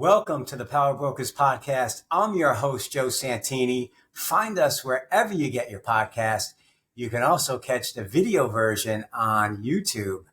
Welcome to the Power Brokers Podcast. I'm your host, Joe Santini. Find us wherever you get your podcast. You can also catch the video version on YouTube.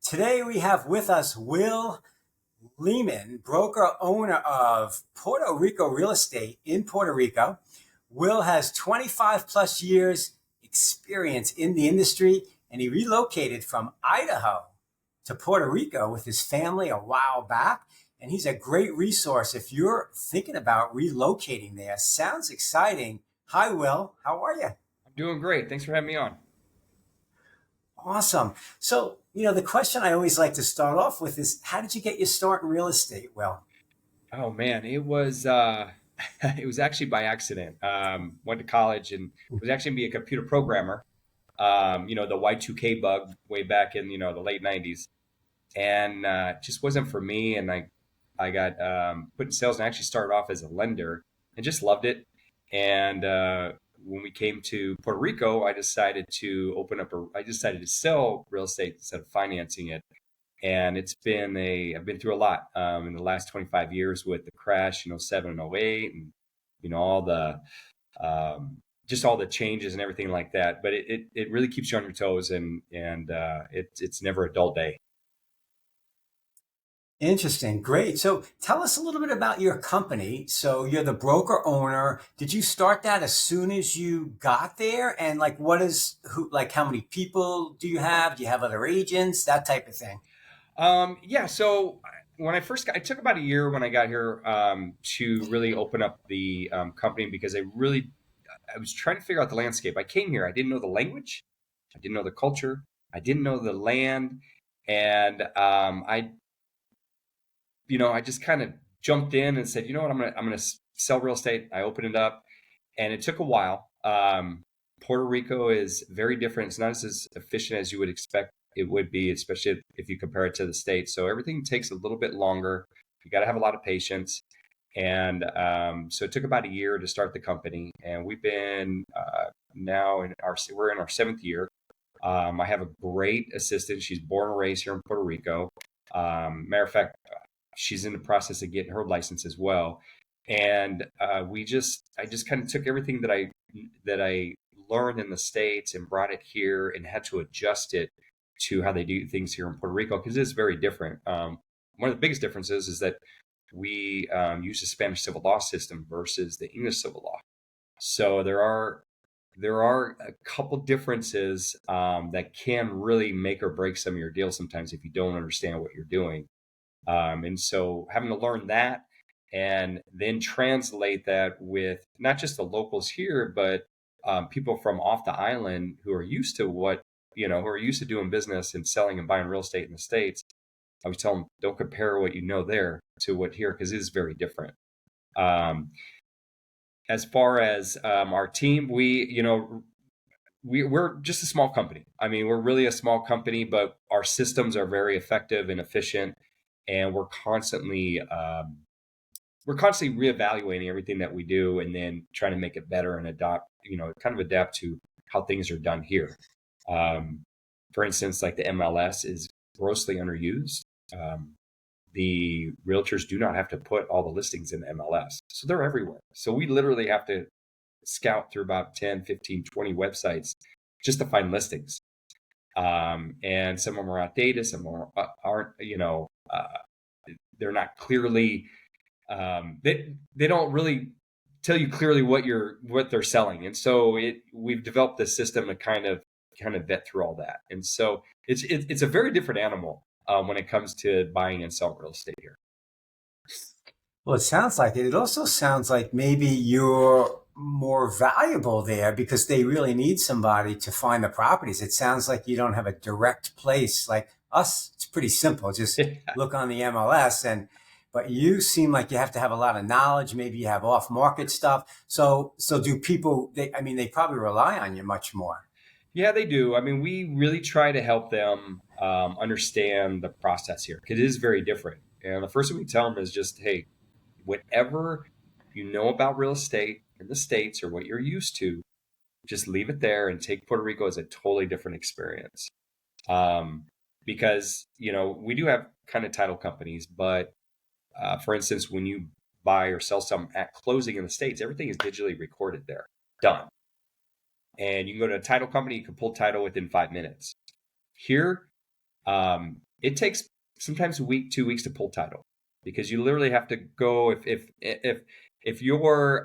Today we have with us Will Leammon, broker owner of Puerto Rico Real Estate in Puerto Rico. Will has 25 plus years experience in the industry, and he relocated from Idaho to Puerto Rico with his family a while back. And he's a great resource if you're thinking about relocating there. Sounds exciting. Hi, Will. How are you? I'm doing great. Thanks for having me on. Awesome. So, the question I always like to start off with is, how did you get your start in real estate, Will? Oh man, it was it was actually by accident. Went to college and was actually be a computer programmer. The Y2K bug way back in the late '90s, and just wasn't for me. And I got put in sales and actually started off as a lender and just loved it. And when we came to Puerto Rico, I decided to sell real estate instead of financing it. And I've been through a lot in the last 25 years with the crash in 07 and 08 and, all the, just all the changes and everything like that. But it really keeps you on your toes and it's never a dull day. Interesting. Great. So tell us a little bit about your company. So you're the broker owner. Did you start that as soon as you got there? And how many people do you have? Do you have other agents? That type of thing. So when it took about a year when I got here to really open up the company because I was trying to figure out the landscape. I came here, I didn't know the language, I didn't know the culture, I didn't know the land, and I just kind of jumped in and said, you know what, I'm gonna sell real estate. I opened it up, and it took a while. Puerto Rico is very different. It's not as efficient as you would expect it would be, especially if you compare it to the States. So everything takes a little bit longer. You got to have a lot of patience. And so it took about a year to start the company. And we've been we're in our 7th year. I have a great assistant. She's born and raised here in Puerto Rico. Matter of fact, she's in the process of getting her license as well. And I just kind of took everything that I learned in the States and brought it here and had to adjust it to how they do things here in Puerto Rico, because it's very different. One of the biggest differences is that we use the Spanish civil law system versus the English civil law. So there are a couple differences that can really make or break some of your deals sometimes if you don't understand what you're doing. And so having to learn that and then translate that with not just the locals here, but people from off the island who are used to who are used to doing business and selling and buying real estate in the States. I was telling them, don't compare what you know there to what here, because it is very different. As far as our team, we're just a small company. I mean, we're really a small company, but our systems are very effective and efficient, and we're constantly reevaluating everything that we do, and then trying to make it better and adapt to how things are done here. For instance, like the MLS is grossly underused. The realtors do not have to put all the listings in the MLS. So they're everywhere. So we literally have to scout through about 10, 15, 20 websites just to find listings. And some of them are outdated, some of them aren't, they're not clearly, they don't really tell you clearly what they're selling. And so we've developed this system to kind of vet through all that. And so it's a very different animal when it comes to buying and selling real estate here. Well, it sounds like it. It also sounds like maybe you're more valuable there because they really need somebody to find the properties. It sounds like you don't have a direct place like us. It's pretty simple. Just look on the MLS but you seem like you have to have a lot of knowledge. Maybe you have off-market stuff. So do people, they probably rely on you much more. Yeah, they do. I mean, we really try to help them understand the process here, because it is very different. And the first thing we tell them is just, hey, whatever you know about real estate in the States or what you're used to, just leave it there and take Puerto Rico as a totally different experience. Because, we do have kind of title companies, but For instance, when you buy or sell something at closing in the States, everything is digitally recorded there, done. And you can go to a title company, you can pull title within 5 minutes. Here, it takes sometimes a week, 2 weeks to pull title, because you literally have to go, if you're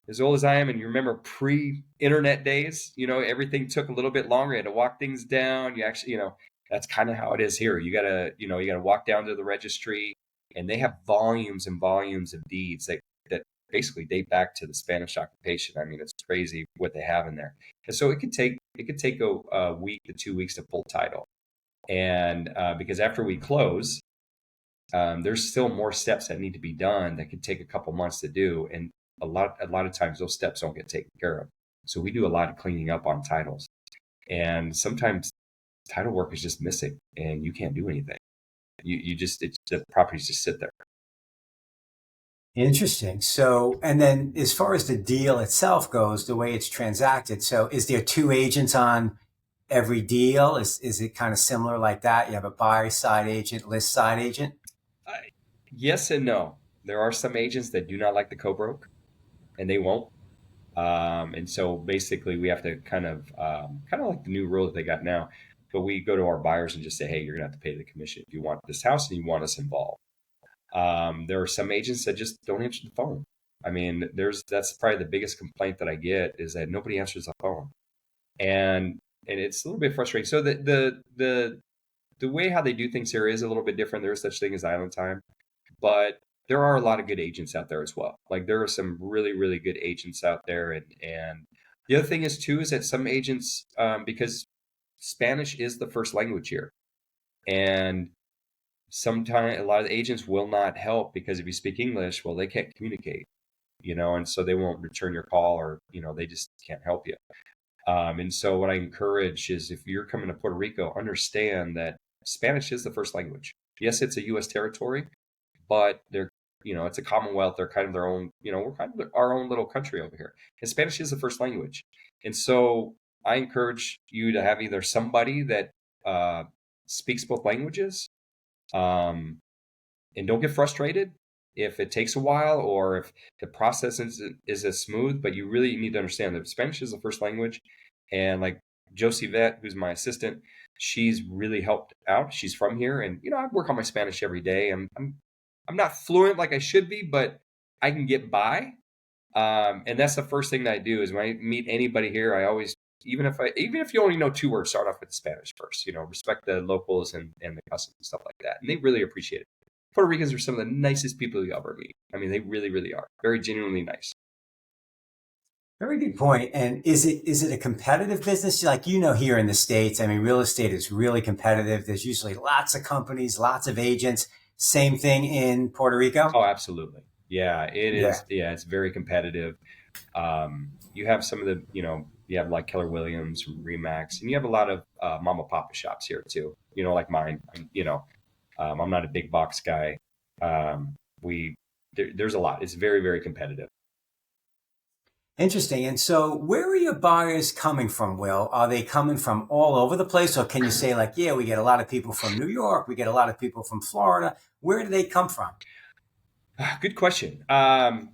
as old as I am and you remember pre-internet days, everything took a little bit longer. You had to walk things down. You actually, that's kind of how it is here. You gotta walk down to the registry, and they have volumes and volumes of deeds that basically date back to the Spanish occupation. I mean, it's crazy what they have in there. And so it could take a week to 2 weeks to pull title. And because after we close, there's still more steps that need to be done that could take a couple months to do. And a lot of times those steps don't get taken care of. So we do a lot of cleaning up on titles. And sometimes title work is just missing and you can't do anything. The properties just sit there. Interesting. So, and then as far as the deal itself goes, the way it's transacted, so is there two agents on every deal? Is it kind of similar like that? You have a buyer side agent, list side agent? Yes and no. There are some agents that do not like the co-broke, and they won't. And so basically we have to kind of like the new rule that they got now, but we go to our buyers and just say, hey, you're gonna have to pay the commission if you want this house and you want us involved. There are some agents that just don't answer the phone. I mean, that's probably the biggest complaint that I get, is that nobody answers the phone, and it's a little bit frustrating. So the way how they do things here is a little bit different. There's such thing as island time, but there are a lot of good agents out there as well. Like there are some really, really good agents out there. And the other thing is too, is that some agents, because Spanish is the first language here, and sometimes a lot of the agents will not help, because if you speak English, well, they can't communicate, and so they won't return your call, or, they just can't help you. And so what I encourage is, if you're coming to Puerto Rico, understand that Spanish is the first language. Yes, it's a U.S. territory, but it's a Commonwealth. They're kind of their own, we're kind of our own little country over here. And Spanish is the first language. And so I encourage you to have either somebody that speaks both languages, and don't get frustrated if it takes a while, or if the process isn't as smooth, but you really need to understand that Spanish is the first language. And like Josie Vet, who's my assistant, she's really helped out. She's from here, and I work on my Spanish every day. I'm not fluent like I should be, but I can get by. And that's the first thing that I do, is when I meet anybody here, I always, even if you only know 2 words, start off with Spanish first. Respect the locals and the customs and stuff like that, and they really appreciate it. Puerto Ricans are some of the nicest people you'll ever meet. I mean, they really, really are very genuinely nice. Very good point. And is it a competitive business? Like, here in the States, I mean, real estate is really competitive. There's usually lots of companies, lots of agents. Same thing in Puerto Rico? Oh, absolutely. Yeah, it is. Yeah, it's very competitive. You have some of the, you have like Keller Williams, Remax, and you have a lot of mom and papa shops here too. Like mine. I'm not a big box guy. There's a lot. It's very, very competitive. Interesting. And so where are your buyers coming from, Will? Are they coming from all over the place? Or can you say like, yeah, we get a lot of people from New York, we get a lot of people from Florida. Where do they come from? Good question. Over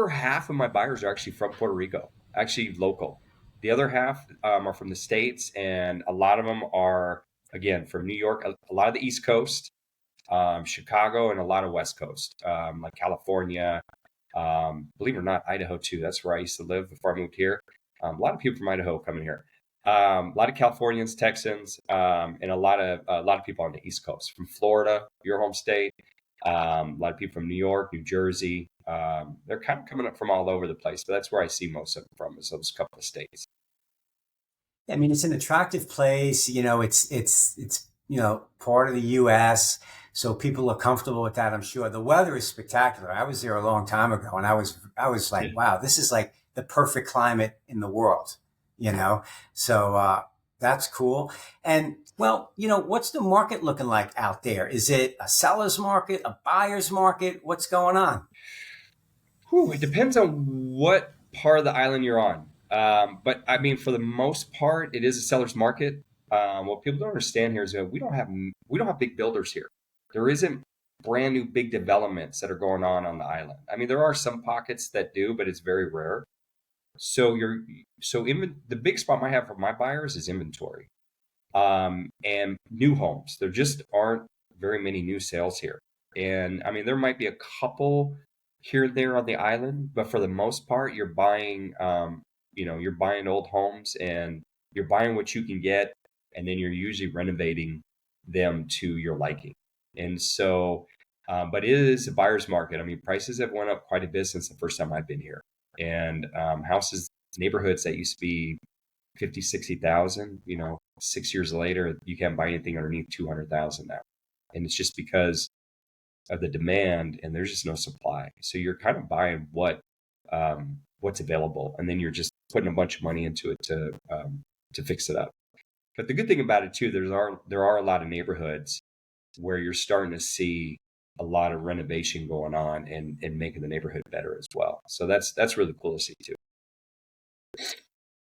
half of my buyers are actually from Puerto Rico, actually local. The other half are from the States, and a lot of them are, again, from New York, a lot of the East Coast, Chicago, and a lot of West Coast, like California. Believe it or not, Idaho too. That's where I used to live before I moved here. A lot of people from Idaho coming here. A lot of Californians, Texans, and a lot of people on the East Coast, from Florida, your home state. A lot of people from New York, New Jersey. They're kind of coming up from all over the place, but that's where I see most of them from, is those couple of states. I mean, it's an attractive place. It's part of the U.S., so people are comfortable with that, I'm sure. The weather is spectacular. I was there a long time ago, and I was like, wow, this is like the perfect climate in the world, So that's cool. And well, what's the market looking like out there? Is it a seller's market, a buyer's market? What's going on? It depends on what part of the island you're on. But I mean, for the most part, it is a seller's market. What people don't understand here is that we don't have big builders here. there isn't brand new big developments that are going on the island. I mean, there are some pockets that do, but it's very rare. So even the big spot I have for my buyers is inventory, and new homes. There just aren't very many new sales here. And I mean, there might be a couple here and there on the island, but for the most part, you're buying, you're buying old homes, and you're buying what you can get, and then you're usually renovating them to your liking. And so, but it is a buyer's market. I mean, prices have went up quite a bit since the first time I've been here. And houses, neighborhoods that used to be 50, 60,000, 6 years later, you can't buy anything underneath 200,000 now. And it's just because of the demand, and there's just no supply. So you're kind of buying what's available, and then you're just putting a bunch of money into it to fix it up. But the good thing about it too, there are a lot of neighborhoods where you're starting to see a lot of renovation going on and making the neighborhood better as well. So that's really cool to see too.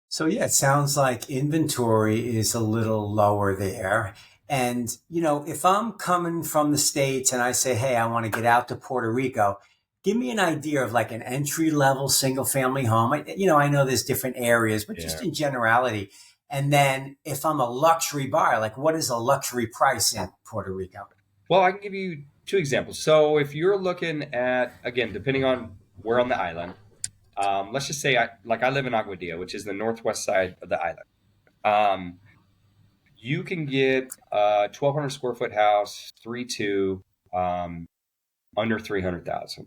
So yeah, it sounds like inventory is a little lower there. And, if I'm coming from the States and I say, hey, I want to get out to Puerto Rico, give me an idea of like an entry level single family home. I know there's different areas, but just in generality. And then if I'm a luxury buyer, like what is a luxury price in Puerto Rico? Well, I can give you two examples. So if you're looking at, again, depending on where on the island, let's just say I live in Aguadilla, which is the northwest side of the island. You can get a 1,200 square foot house, 3-2, under 300,000.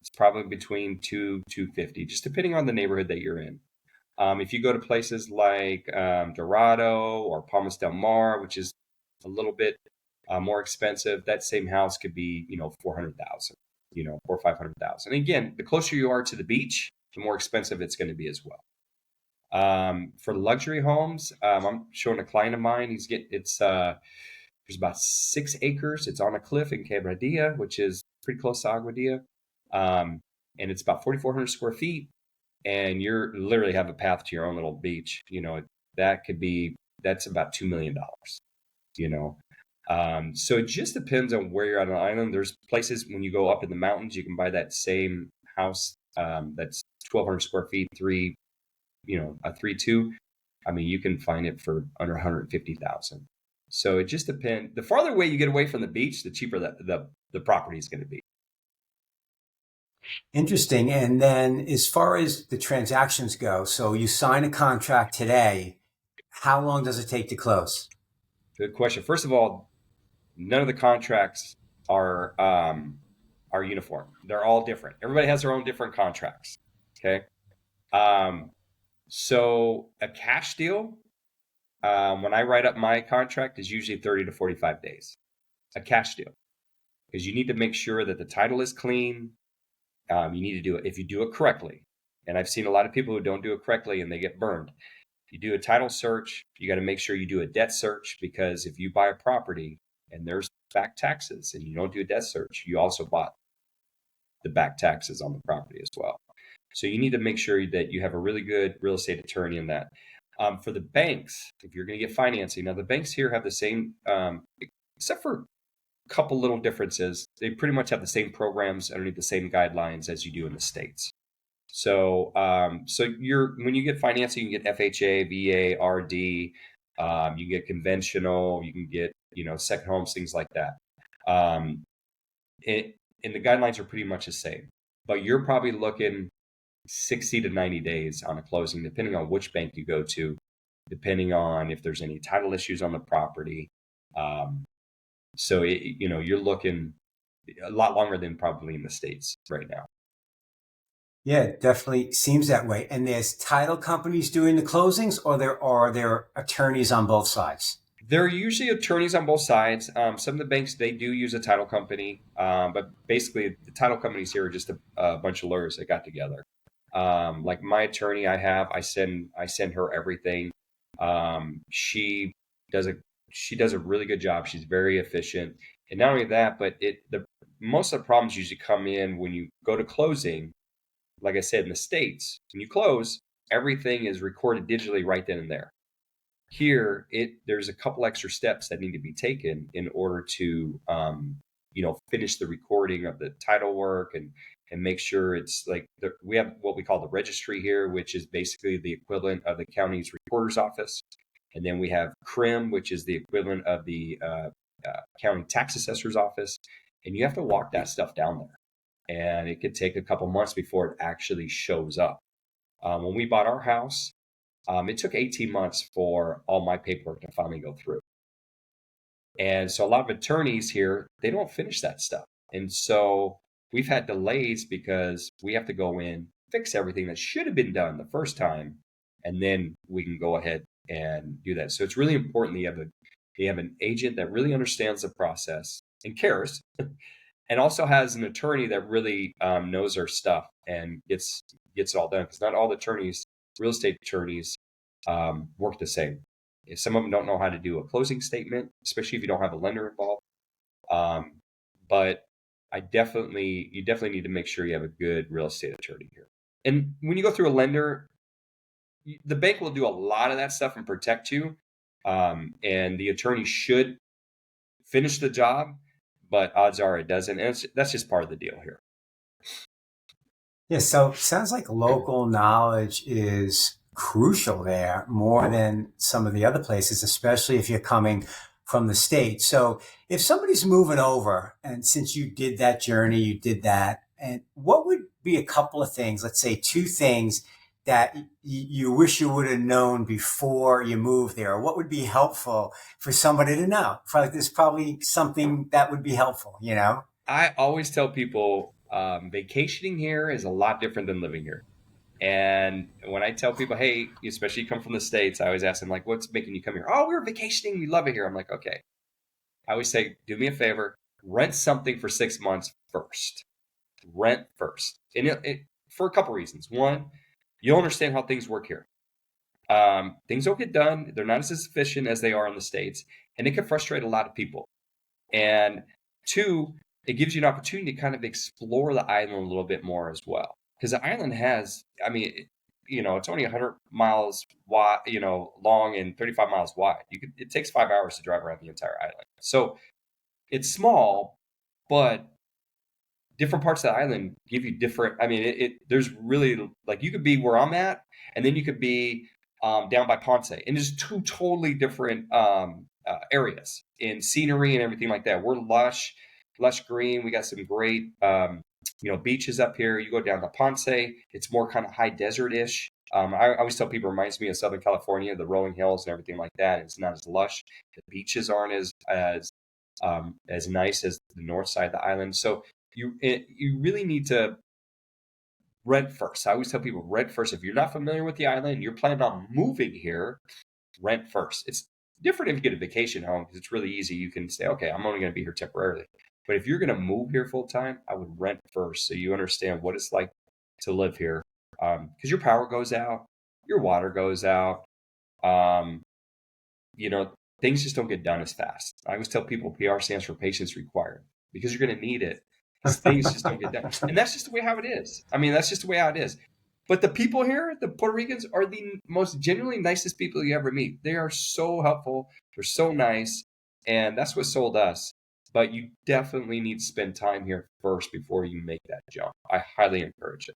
It's probably between 250, just depending on the neighborhood that you're in. If you go to places like Dorado or Palmas del Mar, which is a little bit more expensive, that same house could be 400,000, or 500,000. Again, the closer you are to the beach, the more expensive it's going to be as well. For luxury homes, I'm showing a client of mine. There's about 6 acres. It's on a cliff in Quebradilla, which is pretty close to Aguadilla. And it's about 4,400 square feet. And you're literally have a path to your own little beach. That's about $2 million, So it just depends on where you're on an island. There's places when you go up in the mountains, you can buy that same house, that's 1,200 square feet, a 3-2. I mean, you can find it for under 150,000. So it just depends. The farther away you get away from the beach, the cheaper the property is going to be. Interesting. And then as far as the transactions go, so you sign a contract today, how long does it take to close? Good question. First of all, none of the contracts are uniform. They're all different. Everybody has their own different contracts. Okay. So a cash deal, when I write up my contract, is usually 30 to 45 days. A cash deal, because you need to make sure that the title is clean. You need to do it if you do it correctly. And I've seen a lot of people who don't do it correctly and they get burned. If you do a title search, you got to make sure you do a debt search, because if you buy a property and there's back taxes and you don't do a debt search, you also bought the back taxes on the property as well. So you need to make sure that you have a really good real estate attorney in that. For the banks, if you're going to get financing, now the banks here have the same, except for a couple little differences, they pretty much have the same programs underneath the same guidelines as you do in the States. So, when you get financing, you get FHA, VA, RD, you get conventional, you can get, second homes, things like that. And the guidelines are pretty much the same, but you're probably looking 60 to 90 days on a closing, depending on which bank you go to, depending on if there's any title issues on the property. So, you're looking a lot longer than probably in the States right now. Yeah, it definitely seems that way. And there's title companies doing the closings, or are there attorneys on both sides? There are usually attorneys on both sides. Some of the banks, they do use a title company, but basically the title companies here are just a bunch of lawyers that got together. Like my attorney I send her everything. She does a really good job. She's very efficient. And not only that, but most of the problems usually come in when you go to closing. Like I said, in the States, when you close, everything is recorded digitally right then and there. Here, there's a couple extra steps that need to be taken in order to, finish the recording of the title work and make sure it's like we have what we call the registry here, which is basically the equivalent of the county's recorder's office. And then we have CRIM, which is the equivalent of the county tax assessor's office. And you have to walk that stuff down there. And it could take a couple months before it actually shows up. When we bought our house, it took 18 months for all my paperwork to finally go through. And so a lot of attorneys here, they don't finish that stuff. And so we've had delays because we have to go in, fix everything that should have been done the first time, and then we can go ahead and do that. So it's really important that you have an agent that really understands the process and cares, and also has an attorney that really knows their stuff and gets it all done. Because not all attorneys, real estate attorneys, work the same. Some of them don't know how to do a closing statement, especially if you don't have a lender involved. But you definitely need to make sure you have a good real estate attorney here. And when you go through a lender, the bank will do a lot of that stuff and protect you. And the attorney should finish the job, but odds are it doesn't. And that's just part of the deal here. Yeah, so it sounds like local knowledge is crucial there more than some of the other places, especially if you're coming from the state. So if somebody's moving over, and since you did that journey, you did that, and what would be a couple of things, let's say 2 things that you wish you would have known before you moved there? Or what would be helpful for somebody to know? There's probably something that would be helpful, you know? I always tell people vacationing here is a lot different than living here. And when I tell people, hey, especially you come from the States, I always ask them, like, what's making you come here? Oh, we're vacationing. We love it here. I'm like, okay. I always say, do me a favor, rent something for 6 months first. Rent first. And for a couple reasons. One, you'll understand how things work here. Things don't get done. They're not as efficient as they are in the States. And it can frustrate a lot of people. And 2, it gives you an opportunity to kind of explore the island a little bit more as well. Because the island has, it's only 100 miles wide, long and 35 miles wide. It takes 5 hours to drive around the entire island. So it's small, but different parts of the island give you different. There's really, like, you could be where I'm at, and then you could be down by Ponce, and there's 2 totally different areas in scenery and everything like that. We're lush green. We got some great beaches up here. You go down to Ponce, it's more kind of high desert-ish. I always tell people it reminds me of Southern California, the rolling hills and everything like that. It's not as lush. The beaches aren't as nice as the north side of the island. So you really need to rent first. I always tell people rent first. If you're not familiar with the island, you're planning on moving here, rent first. It's different if you get a vacation home because it's really easy. You can say, okay, I'm only going to be here temporarily. But if you're going to move here full time, I would rent first so you understand what it's like to live here. Because your power goes out, your water goes out. Things just don't get done as fast. I always tell people PR stands for patience required because you're going to need it. Because things just don't get done. And that's just the way how it is. That's just the way how it is. But the people here, the Puerto Ricans, are the most genuinely nicest people you ever meet. They are so helpful. They're so nice. And that's what sold us. But you definitely need to spend time here first before you make that jump. I highly encourage it.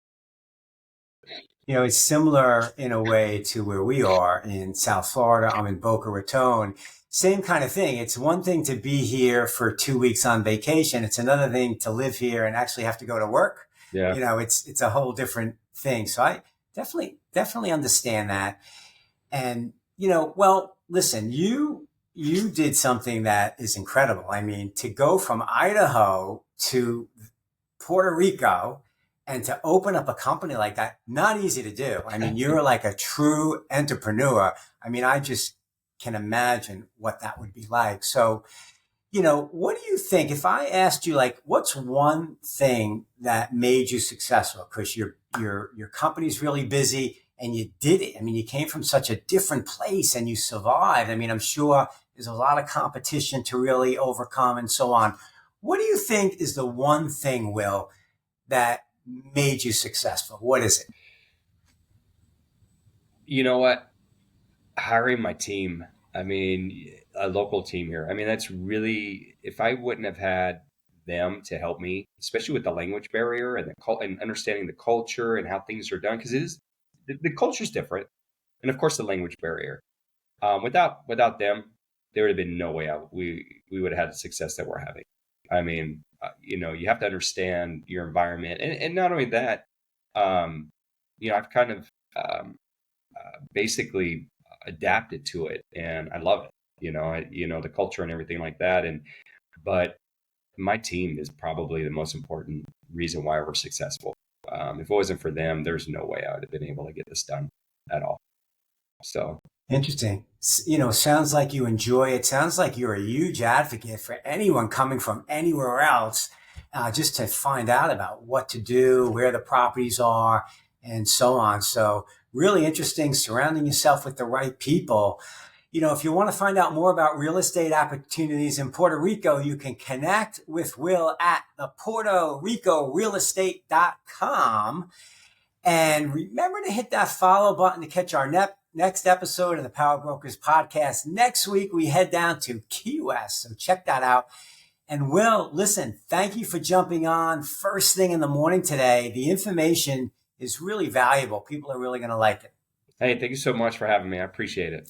It's similar in a way to where we are in South Florida. I'm in Boca Raton. Same kind of thing. It's one thing to be here for 2 weeks on vacation. It's another thing to live here and actually have to go to work. Yeah. It's a whole different thing. So I definitely understand that. And, listen, you did something that is incredible. To go from Idaho to Puerto Rico and to open up a company like that, not easy to do. You're like a true entrepreneur. I just can imagine what that would be like. So, what do you think if I asked you, like, what's one thing that made you successful? Because your company's really busy and you did it. You came from such a different place and you survived. I'm sure there's a lot of competition to really overcome and so on. What do you think is the one thing, Will, that made you successful? What is it? You know what? hiring my team. I mean, a local team here. I mean, that's really, if I wouldn't have had them to help me, especially with the language barrier and and understanding the culture and how things are done, because the culture's different, and of course the language barrier. Without them, there would have been no way out. We would have had the success that we're having. I mean, you have to understand your environment, and not only that, um, I've kind of basically adapted to it, and I love it. The culture and everything like that, but my team is probably the most important reason why we're successful. If it wasn't for them, there's no way I would have been able to get this done at all. So Interesting. Sounds like you enjoy it. Sounds like you're a huge advocate for anyone coming from anywhere else, just to find out about what to do, where the properties are, and so on. So really interesting, surrounding yourself with the right people. If you want to find out more about real estate opportunities in Puerto Rico, you can connect with Will at the Puerto Rico realestate.com. And remember to hit that follow button to catch our next episode of the Power Brokers podcast. Next week, we head down to Key West. So check that out. And Will, listen, thank you for jumping on first thing in the morning today. The information is really valuable. People are really going to like it. hey, thank you so much for having me. I appreciate it.